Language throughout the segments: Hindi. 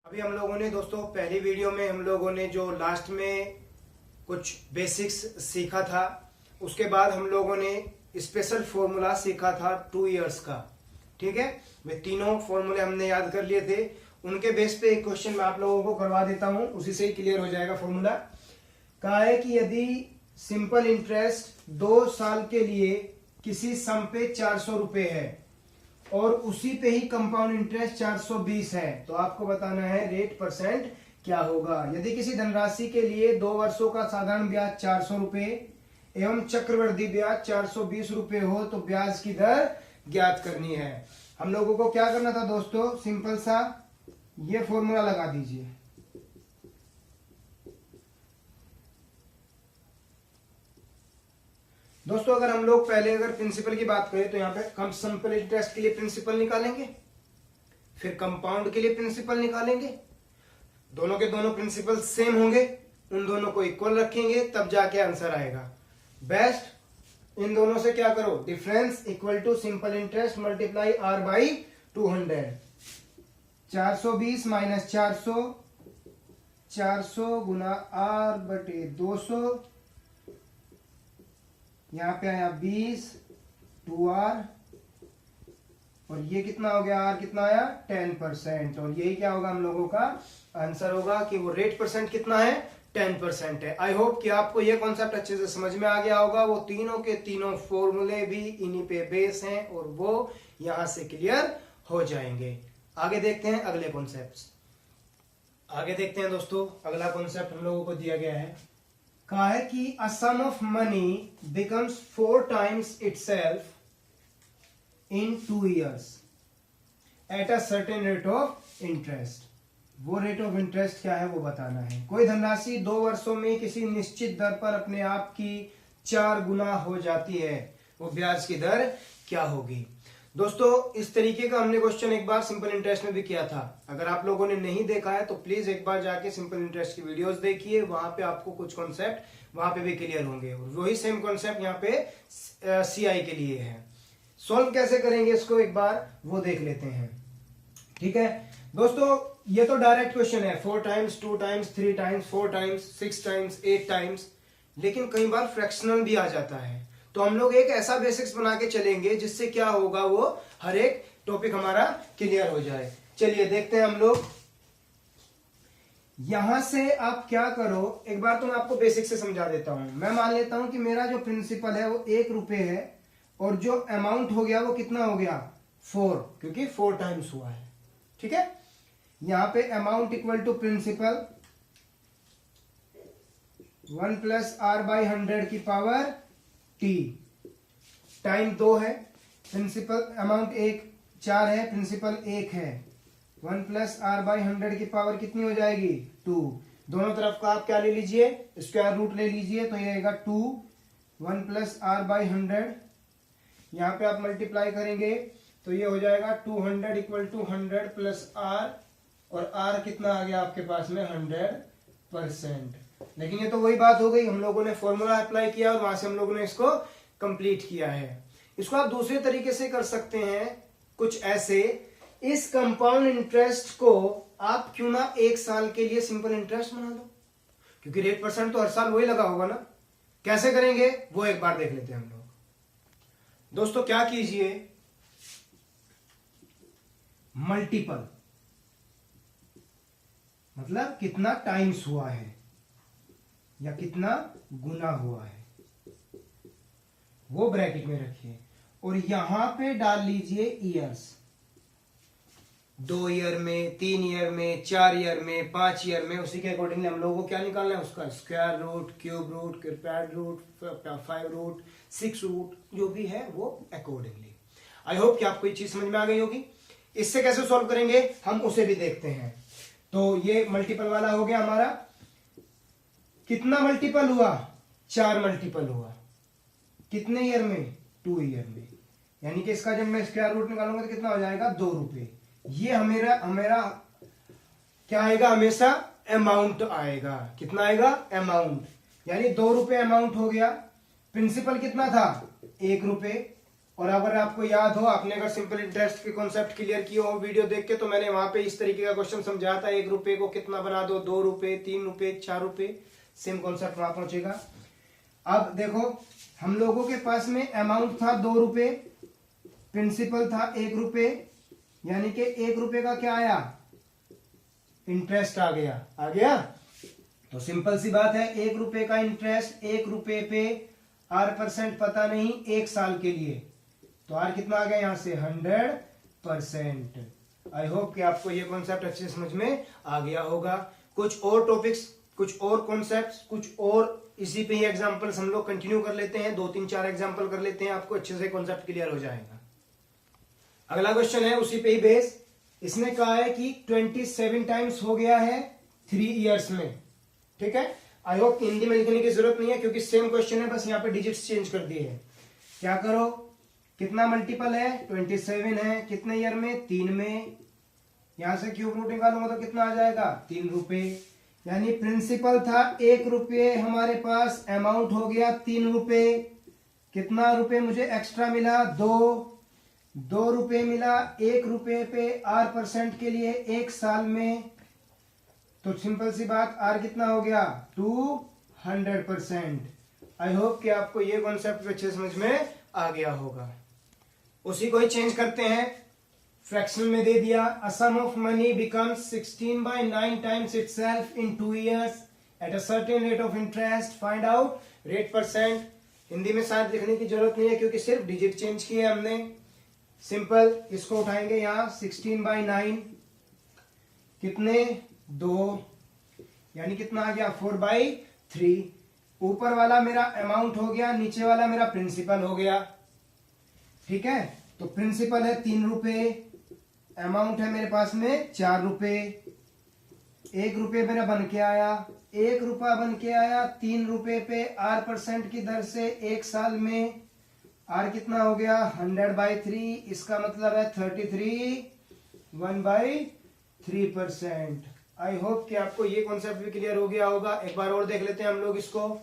अभी हम लोगों ने दोस्तों पहली वीडियो में हम लोगों ने जो लास्ट में कुछ बेसिक्स सीखा था, उसके बाद हम लोगों ने स्पेशल फॉर्मूला सीखा था 2 इयर्स का। ठीक है, वे तीनों फॉर्मूले हमने याद कर लिए थे। उनके बेस पे एक क्वेश्चन मैं आप लोगों को करवा देता हूं, उसी से ही क्लियर हो जाएगा फॉर्मूला। कहा है कि यदि सिंपल इंटरेस्ट 2 साल के लिए किसी सम पे 400 रुपए है और उसी पे ही कंपाउंड इंटरेस्ट 420 है, तो आपको बताना है रेट परसेंट क्या होगा। यदि किसी धनराशि के लिए 2 वर्षों का साधारण ब्याज 400 रुपए एवं चक्रवृद्धि ब्याज 420 रुपए हो तो ब्याज की दर ज्ञात करनी है। हम लोगों को क्या करना था दोस्तों, सिंपल सा ये फॉर्मूला लगा दीजिए। दोस्तों अगर हम लोग पहले अगर प्रिंसिपल की बात करें तो यहाँ पे कम सिंपल इंटरेस्ट के लिए प्रिंसिपल निकालेंगे, फिर कंपाउंड के लिए प्रिंसिपल निकालेंगे। दोनों के दोनों प्रिंसिपल सेम होंगे, उन दोनों को इक्वल रखेंगे, तब जाके आंसर आएगा। बेस्ट इन दोनों से क्या करो, difference equal to simple interest multiply R by 200। 420 minus 400, 400 गुना आर बटे 200, यहां पे आया 20 2r, और ये कितना हो गया, r कितना आया 10%। और यही क्या होगा, हम लोगों का आंसर होगा कि वो रेट परसेंट कितना है 10% है। आई होप कि आपको ये कॉन्सेप्ट अच्छे से समझ में आ गया होगा। वो तीनों के तीनों फॉर्मूले भी इन्हीं पे बेस हैं और वो यहां से क्लियर हो जाएंगे। आगे देखते हैं अगले कॉन्सेप्ट। आगे देखते हैं दोस्तों, अगला कॉन्सेप्ट हम लोगों को दिया गया है। कहा है कि a sum of money becomes 4 times itself in 2 years at a certain rate of interest. वो रेट ऑफ इंटरेस्ट क्या है वो बताना है। कोई धनराशि 2 वर्षों में किसी निश्चित दर पर अपने आप की 4 गुना हो जाती है, वो ब्याज की दर क्या होगी। दोस्तों इस तरीके का हमने क्वेश्चन एक बार सिंपल इंटरेस्ट में भी किया था। अगर आप लोगों ने नहीं देखा है तो प्लीज एक बार जाके सिंपल इंटरेस्ट की वीडियोस देखिए, वहां पे आपको कुछ कॉन्सेप्ट वहां पे भी क्लियर होंगे। वही सेम कॉन्सेप्ट यहाँ पे सीआई के लिए है। सॉल्व कैसे करेंगे इसको एक बार वो देख लेते हैं। ठीक है दोस्तों, ये तो डायरेक्ट क्वेश्चन है, 4 times 2 times 3 times 4 times 6 times 8 times, लेकिन कई बार फ्रैक्शनल भी आ जाता है। तो हम लोग एक ऐसा बेसिक्स बना के चलेंगे जिससे क्या होगा, वो हर एक टॉपिक हमारा क्लियर हो जाए। चलिए देखते हैं हम लोग। यहां से आप क्या करो, एक बार तो मैं आपको बेसिक से समझा देता हूं। मैं मान लेता हूं कि मेरा जो प्रिंसिपल है वो 1 रुपए है और जो अमाउंट हो गया वो कितना हो गया 4, क्योंकि 4 टाइम्स हुआ है। ठीक है, यहां पे amount equal to principal 1 plus R by 100 की पावर टी, टाइम 2 है, प्रिंसिपल अमाउंट 4 है, प्रिंसिपल 1 है, 1 प्लस आर बाई 100 की पावर कितनी हो जाएगी 2। दोनों तरफ का आप क्या ले लीजिए, स्क्वायर रूट ले लीजिए, तो ये आएगा 2, 1 प्लस आर बाई 100, यहां पे आप मल्टीप्लाई करेंगे तो ये हो जाएगा 200 इक्वल टू 100 प्लस आर, और आर कितना आ गया आपके पास में 100%। लेकिन ये तो वही बात हो गई, हम लोगों ने फॉर्मूला अप्लाई किया और वहां से हम लोगों ने इसको कंप्लीट किया है। इसको आप दूसरे तरीके से कर सकते हैं, कुछ ऐसे, इस कंपाउंड इंटरेस्ट को आप क्यों ना 1 साल के लिए सिंपल इंटरेस्ट बना दो, क्योंकि रेट परसेंट तो हर साल वही लगा होगा ना। कैसे करेंगे वो एक बार देख लेते हैं हम लोग। दोस्तों क्या कीजिए, मल्टीपल मतलब कितना टाइम्स हुआ है या कितना गुना हुआ है, वो ब्रैकेट में रखिए और यहां पे डाल लीजिए ईयर्स। 2 ईयर में, 3 ईयर में, 4 ईयर में, 5 ईयर में, उसी के अकॉर्डिंगली हम लोगों को क्या निकालना है, उसका square root, cube root, quadratic root, 5 root, 6 root, जो भी है वो अकॉर्डिंगली। आई होप कि आपको ये चीज समझ में आ गई होगी। इससे कैसे सॉल्व करेंगे हम उसे भी देखते हैं। तो ये मल्टीपल वाला हो गया हमारा, कितना मल्टीपल हुआ 4 मल्टीपल हुआ, कितने ईयर में 2 ईयर में, यानी कि इसका जब मैं स्क्वायर रूट निकालूंगा तो कितना हो जाएगा 2 रुपए। ये हमेरा क्या आएगा, हमेशा अमाउंट आएगा। कितना आएगा अमाउंट, यानी 2 रुपए अमाउंट हो गया। प्रिंसिपल कितना था 1 रुपए, और अगर आपको याद हो, आपने अगर सिंपल इंटरेस्ट के कॉन्सेप्ट क्लियर किए हो वीडियो देख के, तो मैंने वहां पे इस तरीके का क्वेश्चन समझाया था, 1 रुपए को कितना बना दो, 2 रुपए, 3 रुपए, 4 रुपए, सेम कॉन्सेप्ट वहां पहुंचेगा। अब देखो, हम लोगों के पास में अमाउंट था 2 रुपए, प्रिंसिपल था 1 रुपए, यानी कि 1 रुपए का क्या आया, इंटरेस्ट आ गया। तो सिंपल सी बात है, 1 रुपए का इंटरेस्ट 1 रुपए पे R% पता नहीं 1 साल के लिए, तो R कितना आ गया यहां से 100%। आई होप कि आपको ये कॉन्सेप्ट अच्छे से समझ में आ गया होगा। कुछ और टॉपिक्स, कुछ और कॉन्सेप्ट्स, कुछ और इसी पे ही एग्जांपल्स हम लोग कंटिन्यू कर लेते हैं, 2-3-4 एग्जांपल कर लेते हैं, आपको अच्छे से कॉन्सेप्ट क्लियर हो जाएगा। अगला क्वेश्चन है उसी पे ही बेस। इसने कहा है कि 27 टाइम्स हो गया है 3 इयर्स में, ठीक है। आई होप हिंदी में लिखने की जरूरत नहीं है क्योंकि सेम क्वेश्चन है, बस यहाँ पे डिजिट्स चेंज कर दिए हैं। क्या करो, कितना मल्टीपल है, 27 है, कितने ईयर में, 3 में, यहां से क्यूब रूट निकालूंगा तो कितना आ जाएगा 3 रुपए, यानी प्रिंसिपल था 1 रुपए, हमारे पास अमाउंट हो गया 3 रुपए, कितना रुपए मुझे एक्स्ट्रा मिला, 2 रुपए मिला 1 रुपए पे R% के लिए 1 साल में, तो सिंपल सी बात R कितना हो गया 200%। आई होप कि आपको ये कॉन्सेप्ट अच्छे समझ में आ गया होगा। उसी को ही चेंज करते हैं, फ्रैक्शन में दे दिया, a sum of money becomes 16/9 times itself in 2 years at a certain rate of interest, find out rate %। Hindi में शायद लिखने की जरूरत नहीं है क्योंकि सिर्फ डिजिट चेंज किए हमने। सिंपल, इसको उठाएंगे यहां 16/9 कितने 2, यानी कितना आ गया 4/3। ऊपर वाला मेरा अमाउंट हो गया, नीचे वाला मेरा प्रिंसिपल हो गया, ठीक है। तो प्रिंसिपल है 3 रुपए, अमाउंट है मेरे पास में 4 रुपए, 1 रुपए मेरा बन के आया, 1 रुपया बन के आया 3 रुपए पे R% की दर से 1 साल में। R कितना हो गया 100/3, इसका मतलब है 33 1/3%। आई होप कि आपको ये कॉन्सेप्ट भी क्लियर हो गया होगा। एक बार और देख लेते हैं हम लोग इसको।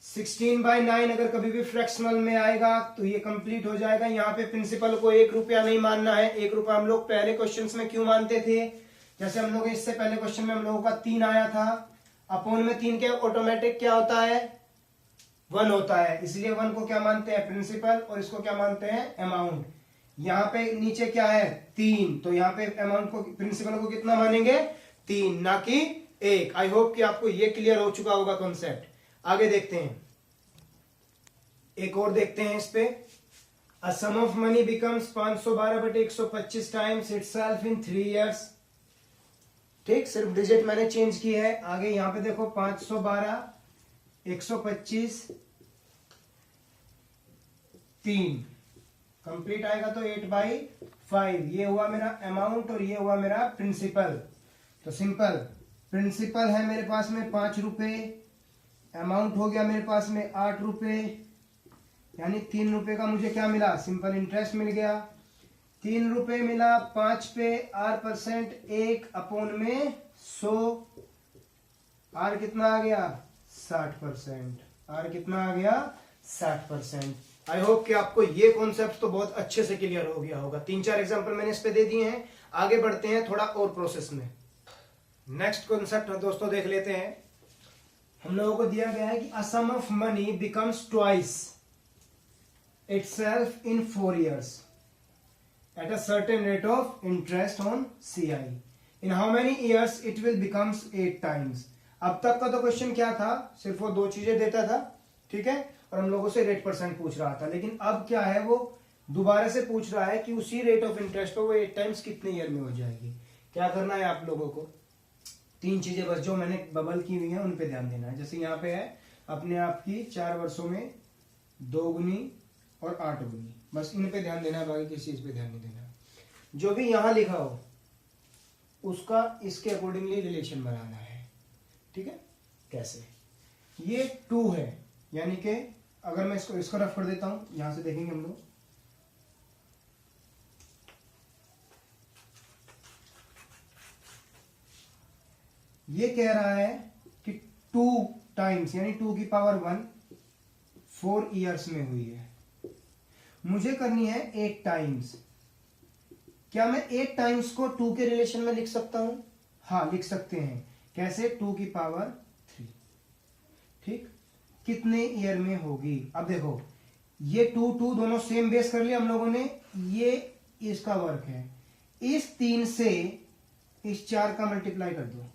16/9 अगर कभी भी फ्रैक्शनल में आएगा तो ये कंप्लीट हो जाएगा। यहाँ पे प्रिंसिपल को 1 रुपया नहीं मानना है। 1 रुपया हम लोग पहले क्वेश्चंस में क्यों मानते थे, जैसे हम लोग इससे पहले क्वेश्चन में हम लोगों का 3 आया था, अपोन में 3 के ऑटोमेटिक क्या होता है 1 होता है, इसलिए 1 को क्या मानते हैं प्रिंसिपल और इसको क्या मानते हैं अमाउंट। यहाँ पे नीचे क्या है 3, तो यहाँ पे अमाउंट को प्रिंसिपल को कितना मानेंगे 3, ना कि 1। आई होप कि आपको ये क्लियर हो चुका होगा कॉन्सेप्ट। आगे देखते हैं, एक और देखते हैं इस पे। A sum of money becomes 512/125 times itself in 3 years. ठीक, सिर्फ डिजिट मैंने चेंज की है। आगे यहां पे देखो 512 125 3 कंप्लीट आएगा तो 8/5। ये हुआ मेरा अमाउंट और ये हुआ मेरा प्रिंसिपल। तो सिंपल, प्रिंसिपल है मेरे पास में 5 रुपए, अमाउंट हो गया मेरे पास में 8 रुपए, यानी 3 रुपए का मुझे क्या मिला सिंपल इंटरेस्ट मिल गया। 3 रुपए मिला 5 पे R% 1 अपोन में 100, R कितना आ गया 60%। R कितना आ गया 60%। आई होप कि आपको ये कॉन्सेप्ट तो बहुत अच्छे से क्लियर हो गया होगा। 3-4 एग्जांपल मैंने इस पे दे दिए हैं। आगे बढ़ते हैं थोड़ा और प्रोसेस में। नेक्स्ट कॉन्सेप्ट दोस्तों देख लेते हैं। हम लोगों को दिया गया है कि a sum of money becomes twice itself in 4 years at a certain rate of interest on CI. In how many years it will becomes 8 times. अब तक का तो क्वेश्चन क्या था, सिर्फ वो 2 चीजें देता था, ठीक है, और हम लोगों से रेट % पूछ रहा था। लेकिन अब क्या है, वो दोबारा से पूछ रहा है कि उसी रेट ऑफ इंटरेस्ट पे वो 8 टाइम्स कितने ईयर में हो जाएगी। क्या करना है आप लोगों को, 3 चीजें बस जो मैंने बबल की हुई है उन पे ध्यान देना है। जैसे यहाँ पे है अपने आप की 4 वर्षों में 2 गुनी और 8 गुनी, बस इन पे ध्यान देना है, बाकी किसी चीज पे ध्यान नहीं देना। जो भी यहां लिखा हो उसका इसके अकॉर्डिंगली रिलेशन बनाना है, ठीक है। कैसे, ये 2 है, यानी कि अगर मैं इसको रफ कर देता हूं, यहां से देखेंगे हम लोग, ये कह रहा है कि 2 टाइम्स यानी 2 की पावर 1 4 इयर्स में हुई है। मुझे करनी है 8 टाइम्स। क्या मैं 8 टाइम्स को 2 के रिलेशन में लिख सकता हूं? हाँ, लिख सकते हैं। कैसे? 2 की पावर 3। ठीक, कितने ईयर में होगी? अब देखो, ये 2 2 दोनों सेम बेस कर लिया हम लोगों ने। ये इसका वर्क है। इस 3 से इस 4 का मल्टीप्लाई कर दो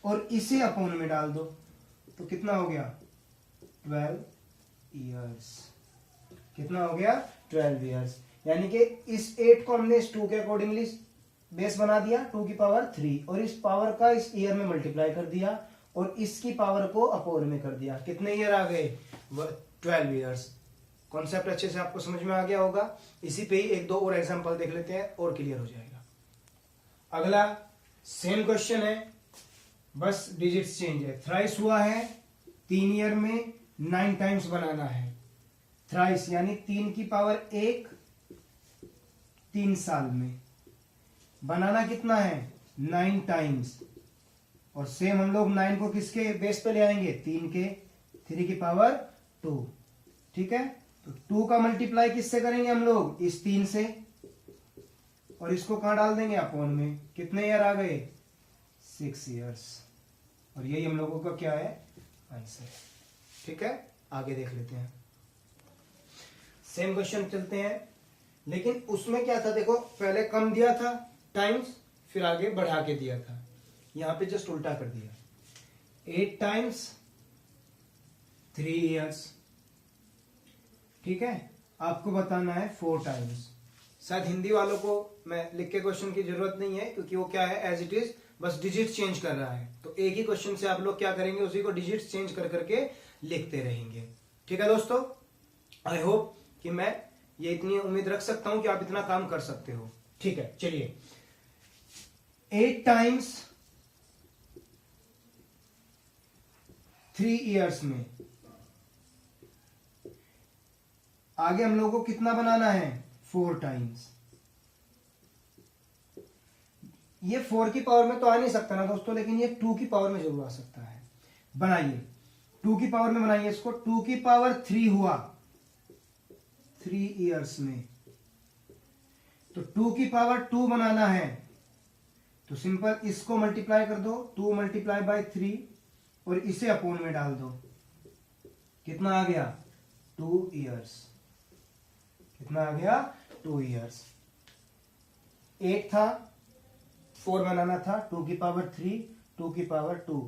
और इसे अपॉन में डाल दो, तो कितना हो गया? 12 ईयर्स। कितना हो गया? 12 ईयर्स। यानी कि इस 8 को हमने इस 2 के अकॉर्डिंगली बेस बना दिया 2 की पावर 3, और इस पावर का इस ईयर में मल्टीप्लाई कर दिया और इसकी पावर को अपॉन में कर दिया। कितने ईयर आ गए? 12 ईयर्स। कॉन्सेप्ट अच्छे से आपको समझ में आ गया होगा। इसी पे ही 1-2 और एग्जांपल देख लेते हैं और क्लियर हो जाएगा। अगला सेम क्वेश्चन है, बस डिजिट्स चेंज है। थ्राइस हुआ है, 3 ईयर में 9 टाइम्स बनाना है। थ्राइस यानी 3 की पावर 1 3 साल में बनाना कितना है? 9 टाइम्स। और सेम हम लोग 9 को किसके बेस पे ले आएंगे? 3 के 3 की पावर 2। ठीक है, तो 2 का मल्टीप्लाई किससे करेंगे हम लोग? इस 3 से, और इसको कहां डाल देंगे? अपॉन में। कितने ईयर आ गए? 6 ईयर्स। और यही हम लोगों का क्या है? आंसर। ठीक है, आगे देख लेते हैं। सेम क्वेश्चन चलते हैं, लेकिन उसमें क्या था? देखो, पहले कम दिया था टाइम्स, फिर आगे बढ़ा के दिया था। यहां पे जस्ट उल्टा कर दिया। 8 टाइम्स 3 ईयर्स। ठीक है, आपको बताना है 4 टाइम्स। शायद हिंदी वालों को मैं लिख के क्वेश्चन की जरूरत नहीं है, क्योंकि वो क्या है? एज इट इज, बस डिजिट चेंज कर रहा है। तो एक ही क्वेश्चन से आप लोग क्या करेंगे? उसी को डिजिट चेंज कर करके लिखते रहेंगे। ठीक है दोस्तों, आई होप कि मैं ये इतनी उम्मीद रख सकता हूं कि आप इतना काम कर सकते हो। ठीक है, चलिए। 8 टाइम्स 3 ईयर्स में आगे हम लोगों को कितना बनाना है? 4 टाइम्स। ये 4 की पावर में तो आ नहीं सकता ना दोस्तों, लेकिन ये 2 की पावर में जरूर आ सकता है। बनाइए, 2 की पावर में बनाइए इसको। 2 की पावर 3 हुआ 3 ईयर्स में। तो 2 की पावर 2 बनाना है, तो सिंपल इसको मल्टीप्लाई कर दो, 2 मल्टीप्लाई बाय 3, और इसे अपॉन में डाल दो। कितना आ गया? 2 ईयर्स। कितना आ गया? 2 ईयर्स। 8 था, 4 बनाना था, 2 की पावर 3, 2 की पावर 2,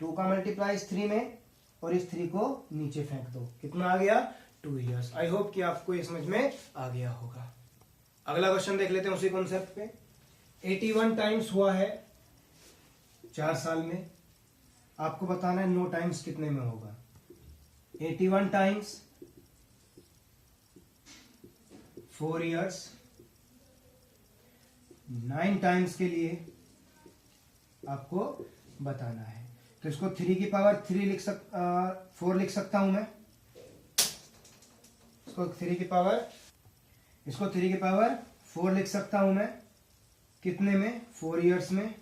2 का मल्टीप्लाई इस 3 में, और इस 3 को नीचे फेंक दो। कितना आ गया? 2 ईयर्स। आई होप कि आपको ये समझ में आ गया होगा। अगला क्वेश्चन देख लेते हैं उसी कॉन्सेप्ट पे। 81 टाइम्स हुआ है 4 साल में। आपको बताना है 9 टाइम्स कितने में होगा? 81 टाइम्स 4 ईयर्स। 9 टाइम्स के लिए आपको बताना है। तो इसको 3 की पावर 4 लिख सकता हूं मैं। इसको 3 की पावर 4 लिख सकता हूं मैं। कितने में? 4 ईयर्स में।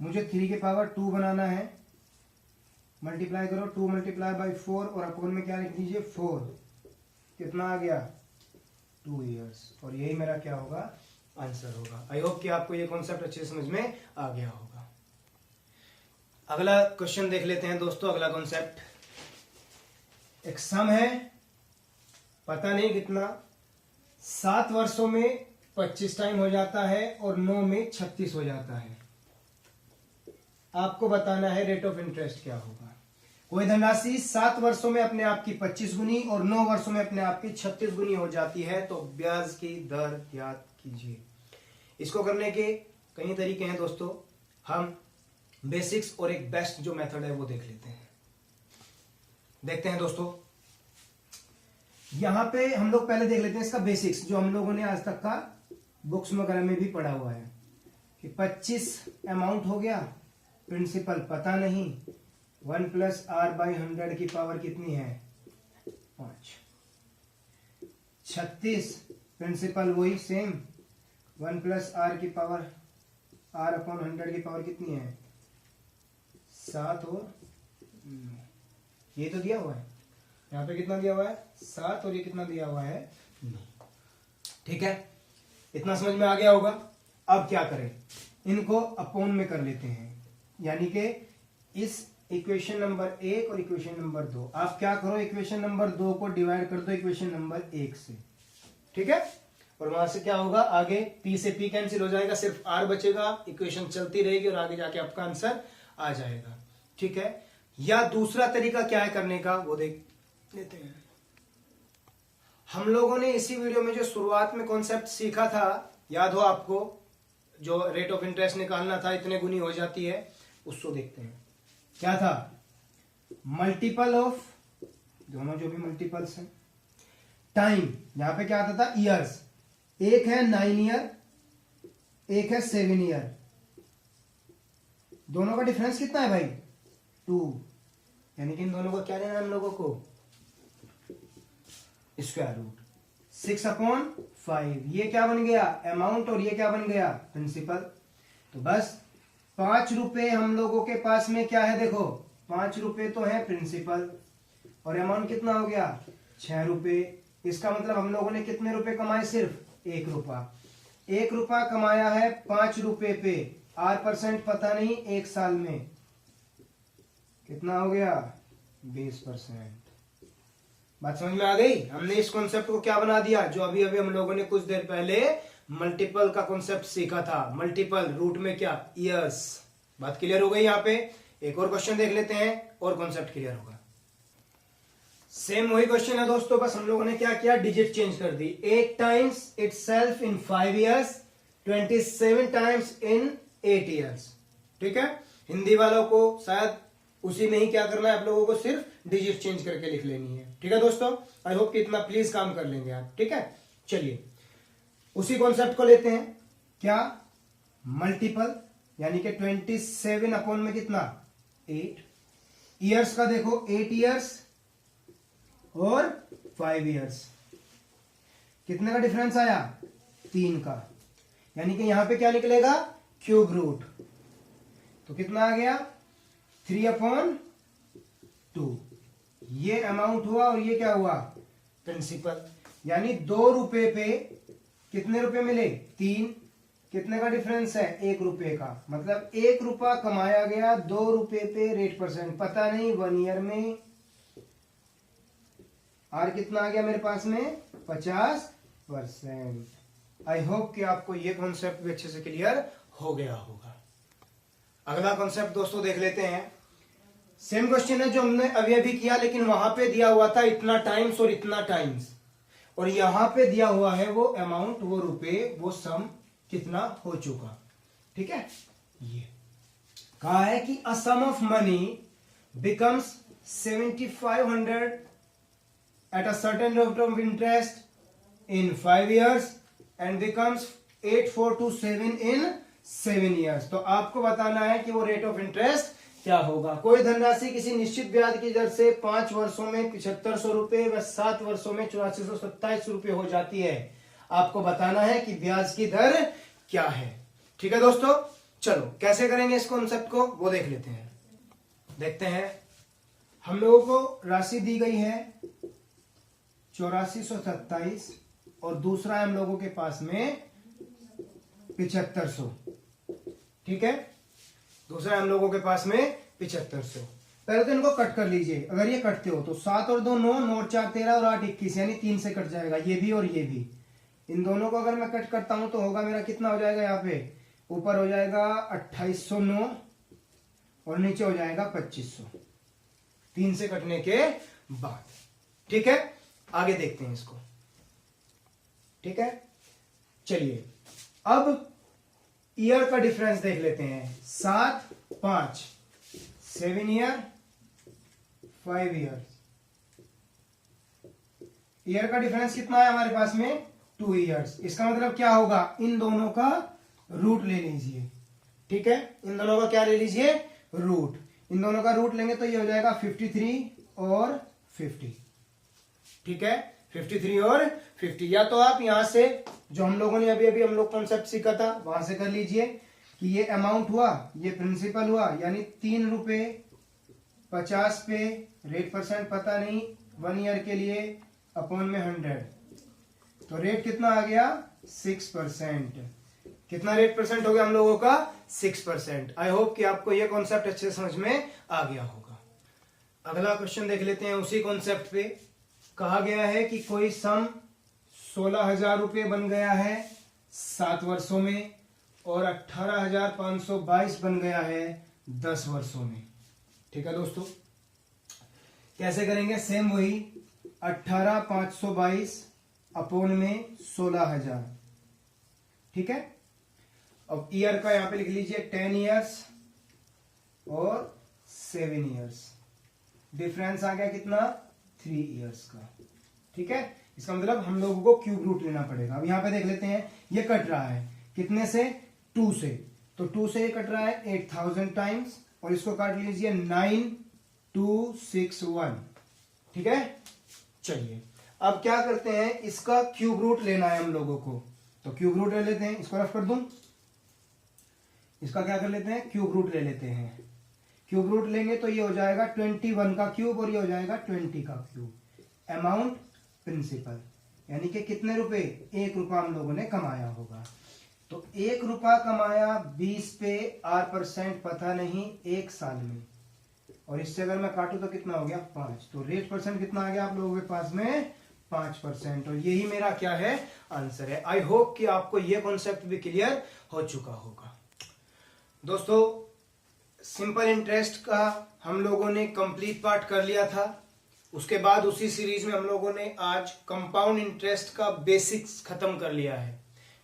मुझे 3 की पावर 2 बनाना है। मल्टीप्लाई करो, 2 मल्टीप्लाई बाई 4, और अपॉन में क्या लिख दीजिए? 4। कितना आ गया? 2 ईयर्स। और यही मेरा क्या होगा? आंसर होगा। आई होप कि आपको ये कॉन्सेप्ट अच्छे समझ में आ गया होगा। अगला क्वेश्चन देख लेते हैं दोस्तों। अगला कॉन्सेप्ट, एक सम है, पता नहीं कितना, 7 वर्षों में 25 टाइम हो जाता है और 9 में 36 हो जाता है। आपको बताना है रेट ऑफ इंटरेस्ट क्या होगा। कोई धनराशि 7 वर्षों में अपने आप की 25 गुनी और 9 वर्षों में अपने आप की 36 गुनी हो जाती है, तो ब्याज की दर ज्ञात कीजिए। इसको करने के कई तरीके हैं दोस्तों। हम बेसिक्स और एक बेस्ट जो मेथड है वो देख लेते हैं। देखते हैं दोस्तों, यहां पे हम लोग पहले देख लेते हैं इसका बेसिक्स, जो हम लोगों ने आज तक का बुक्स वगैरह में भी पढ़ा हुआ है कि 25 अमाउंट हो गया, प्रिंसिपल पता नहीं, 1 प्लस आर बाई 100 की पावर कितनी है? 5। 36 प्रिंसिपल वही सेम, 1 प्लस आर की पावर आर अपॉन 100 की पावर कितनी है? 7 और 9। ये तो दिया हुआ है। यहाँ पे कितना दिया हुआ है 7 और ये कितना दिया हुआ है 9। ठीक है, इतना समझ में आ गया होगा। अब क्या करें, इनको अपॉन में कर लेते हैं, यानी कि इस इक्वेशन नंबर 1 और इक्वेशन नंबर 2। आप क्या करो, इक्वेशन नंबर 2 को डिवाइड कर दो इक्वेशन नंबर 1 से। ठीक है, और वहां से क्या होगा, आगे p से p कैंसिल हो जाएगा, सिर्फ r बचेगा, इक्वेशन चलती रहेगी और आगे जाके आपका आंसर आ जाएगा। ठीक है, या दूसरा तरीका क्या है करने का, वो देख लेते हैं। हम लोगों ने इसी वीडियो में जो शुरुआत में कॉन्सेप्ट सीखा था, याद हो आपको, जो रेट ऑफ इंटरेस्ट निकालना था, इतने गुनी हो जाती है, उसको देखते हैं। क्या था, मल्टीपल ऑफ, दोनों जो भी मल्टीपल्स हैं, टाइम, यहां पे क्या आता था ईयर्स, एक है 9 ईयर, एक है 7 ईयर, दोनों का डिफरेंस कितना है भाई 2, यानी कि इन दोनों को क्या लेना है हम लोगों को, स्क्वायर रूट 6/5। ये क्या बन गया अमाउंट और ये क्या बन गया प्रिंसिपल। तो बस 5 रुपए हम लोगों के पास में क्या है, देखो 5 रुपए तो है प्रिंसिपल और अमाउंट कितना हो गया 6 रुपए। इसका मतलब हम लोगों ने कितने रुपए कमाए, सिर्फ 1 रुपया। 1 रुपया कमाया है 5 रुपए पे, 8% पता नहीं, एक साल में कितना हो गया 20%। बात समझ में आ गई। हमने इस कॉन्सेप्ट को क्या बना दिया, जो अभी अभी हम लोगों ने कुछ देर पहले मल्टीपल का कॉन्सेप्ट सीखा था। मल्टीपल रूट में क्या ईयर्स। बात क्लियर हो गई। यहाँ पे एक और क्वेश्चन देख लेते हैं और कॉन्सेप्ट क्लियर होगा। सेम वही क्वेश्चन है दोस्तों, बस हम लोगों ने क्या किया, डिजिट चेंज कर दी। 8 times itself in 5 years, 27 times in 8 years। ठीक है, हिंदी वालों को शायद उसी में ही क्या करना है, आप लोगों को सिर्फ डिजिट चेंज करके लिख लेनी है। ठीक है दोस्तों, आई होप कि इतना प्लीज काम कर लेंगे आप। ठीक है, चलिए उसी कॉन्सेप्ट को लेते हैं। क्या, मल्टीपल, यानी कि 27 अपॉन में कितना 8। ईयर्स का देखो 8 years और 5 years, कितने का डिफरेंस आया 3 का, यानी कि यहां पे क्या निकलेगा क्यूब रूट। तो कितना आ गया 3/2। ये अमाउंट हुआ और ये क्या हुआ प्रिंसिपल, यानी 2 रुपए पे कितने रुपए मिले 3। कितने का डिफरेंस है 1 रुपए का, मतलब 1 रुपया कमाया गया 2 रुपए पे, रेट परसेंट पता नहीं, 1 ईयर में आर कितना आ गया मेरे पास में 50%। आई होप कि आपको ये कॉन्सेप्ट भी अच्छे से क्लियर हो गया होगा। अगला कॉन्सेप्ट दोस्तों देख लेते हैं। सेम क्वेश्चन है जो हमने अभी अभी किया, लेकिन वहां पे दिया हुआ था इतना टाइम्स और इतना टाइम्स, और यहां पे दिया हुआ है वो अमाउंट, वो रुपए, वो सम कितना हो चुका। ठीक है, ये कहा है कि a sum of money becomes 7500 at a certain rate of interest in 5 years and becomes 8427 in 7 years। तो आपको बताना है कि वो रेट ऑफ इंटरेस्ट क्या होगा। कोई धनराशि किसी निश्चित ब्याज की दर से 5 वर्षों में 7500 रुपए व 7 वर्षों में 8427 रुपए हो जाती है। आपको बताना है कि ब्याज की दर क्या है। ठीक है दोस्तों, चलो कैसे करेंगे इस कॉन्सेप्ट को वो देख लेते हैं। देखते हैं, हम लोगों को राशि दी गई है 8427 और दूसरा है हम लोगों के पास में 7500। ठीक है, दूसरा है हम लोगों के पास में 7500। पहले तो इनको कट कर लीजिए। अगर ये कटते हो तो 7 और 2 9, 9 और 4 13 और 8 21, यानी 3 से कट जाएगा ये भी और ये भी। इन दोनों को अगर मैं कट करता हूं तो होगा मेरा कितना हो जाएगा, यहाँ पे ऊपर हो जाएगा 2809 और नीचे हो जाएगा 2500, 3 से कटने के बाद। ठीक है, आगे देखते हैं इसको। ठीक है, चलिए अब ईयर का डिफरेंस देख लेते हैं। 7 5 7 ईयर 5 ईयर। ईयर का डिफरेंस कितना है हमारे पास में 2 इयर्स। इसका मतलब क्या होगा, इन दोनों का रूट ले लीजिए। ठीक है, इन दोनों का क्या ले लीजिए, रूट। इन दोनों का रूट लेंगे तो ये हो जाएगा 53 और 50। ठीक है, 53 और 50। या तो आप यहां से जो हम लोगों ने अभी अभी हम लोग कॉन्सेप्ट सीखा था वहां से कर लीजिए कि ये अमाउंट हुआ, ये प्रिंसिपल हुआ, यानी 3 रुपए 50 पे, रेट परसेंट पता नहीं, 1 ईयर के लिए अपॉन में 100, तो रेट कितना आ गया 6%। कितना रेट परसेंट हो गया हम लोगों का 6%। आई होप कि आपको यह कॉन्सेप्ट अच्छे समझ में आ गया होगा। अगला क्वेश्चन देख लेते हैं। उसी कॉन्सेप्ट पे कहा गया है कि कोई सम 16,000 रुपये बन गया है 7 वर्षों में और 18,522 बन गया है 10 वर्षों में। ठीक है दोस्तों, कैसे करेंगे? सेम वही 18,522 अपॉन में 16,000। ठीक है, अब ईयर का यहां पे लिख लीजिए 10 ईयर्स और 7 ईयर्स। डिफरेंस आ गया कितना 3 ईयर्स का। ठीक है, इसका मतलब हम लोगों को क्यूब रूट लेना पड़ेगा। अब यहां पे देख लेते हैं, ये कट रहा है कितने से 2 से, तो 2 से ये कट रहा है 8,000 टाइम्स और इसको काट लीजिए 9261। ठीक है, चलिए अब क्या करते हैं, इसका क्यूब रूट लेना है हम लोगों को, तो क्यूब रूट ले लेते हैं। इसको रफ कर दूं, इसका क्या कर लेते हैं क्यूब रूट ले लेते हैं। क्यूब रूट लेंगे तो ये हो जाएगा 21 का क्यूब और ये हो जाएगा 20 का क्यूब। अमाउंट प्रिंसिपल यानी कि कितने रुपए 1 रुपया हम लोगों ने कमाया होगा। तो 1 रुपया कमाया 20 पे R% पता नहीं 1 साल में, और इससे अगर मैं काटू तो कितना हो गया 5, तो रेट परसेंट कितना आ गया आप लोगों के पास में 5%। और यही मेरा क्या है आंसर है। आई होप कि आपको यह कॉन्सेप्ट भी क्लियर हो चुका होगा। दोस्तों सिंपल इंटरेस्ट का हम लोगों ने कंप्लीट पार्ट कर लिया था। उसके बाद उसी सीरीज में हम लोगों ने आज कंपाउंड इंटरेस्ट का बेसिक्स खत्म कर लिया है।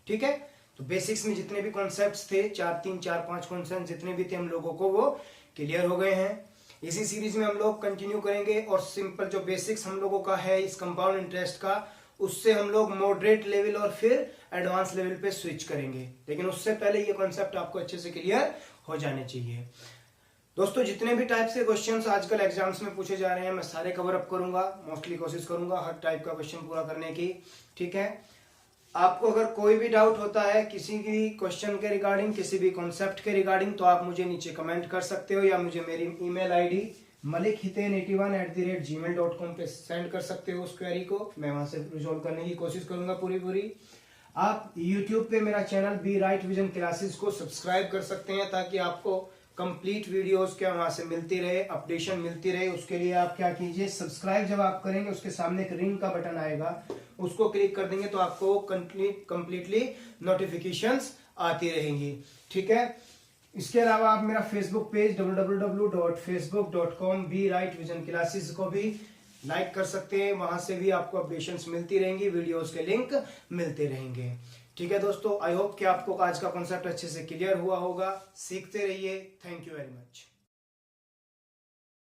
ठीक है, तो बेसिक्स में जितने भी कॉन्सेप्ट्स थे 3, 4, 5 कॉन्सेप्ट जितने भी थे हम लोगों को वो क्लियर हो गए हैं। इसी सीरीज में हम लोग कंटिन्यू करेंगे और सिंपल जो बेसिक्स हम लोगों का है इस कंपाउंड इंटरेस्ट का, उससे हम लोग मॉडरेट लेवल और फिर एडवांस लेवल पे स्विच करेंगे। लेकिन उससे पहले ये कॉन्सेप्ट आपको अच्छे से क्लियर हो जाने चाहिए। दोस्तों जितने भी टाइप से क्वेश्चंस आजकल एग्जाम्स में पूछे जा रहे हैं मैं सारे कवर अप करूंगा, मोस्टली कोशिश करूंगा हर टाइप का क्वेश्चन पूरा करने की। ठीक है, आपको अगर कोई भी डाउट होता है किसी भी क्वेश्चन के रिगार्डिंग, किसी भी कॉन्सेप्ट के रिगार्डिंग, तो आप मुझे नीचे कमेंट कर सकते हो या मुझे मेरी ईमेल आईडी malikhiten81@gmail.com पे सेंड कर सकते हो उस क्वेरी को। मैं वहां से रिजॉल्व करने की कोशिश करूंगा पूरी। आप YouTube पे मेरा channel B Right Vision Classes को सब्सक्राइब कर सकते हैं ताकि आपको कंप्लीट वीडियोस क्या वहां से मिलती रहे, अपडेशन मिलती रहे। उसके लिए आप क्या कीजिए, सब्सक्राइब जब आप करेंगे उसके सामने एक रिंग का बटन आएगा, उसको क्लिक कर देंगे तो आपको कंप्लीटली नोटिफिकेशंस आती रहेंगी। ठीक है, इसके अलावा आप मेरा Facebook page www.facebook.com B Right Vision Classes को भी लाइक कर सकते हैं। वहां से भी आपको अपडेशंस मिलती रहेंगी, वीडियोस के लिंक मिलते रहेंगे। ठीक है दोस्तों, आई होप कि आपको आज का कॉन्सेप्ट अच्छे से क्लियर हुआ होगा। सीखते रहिए। Thank you very much.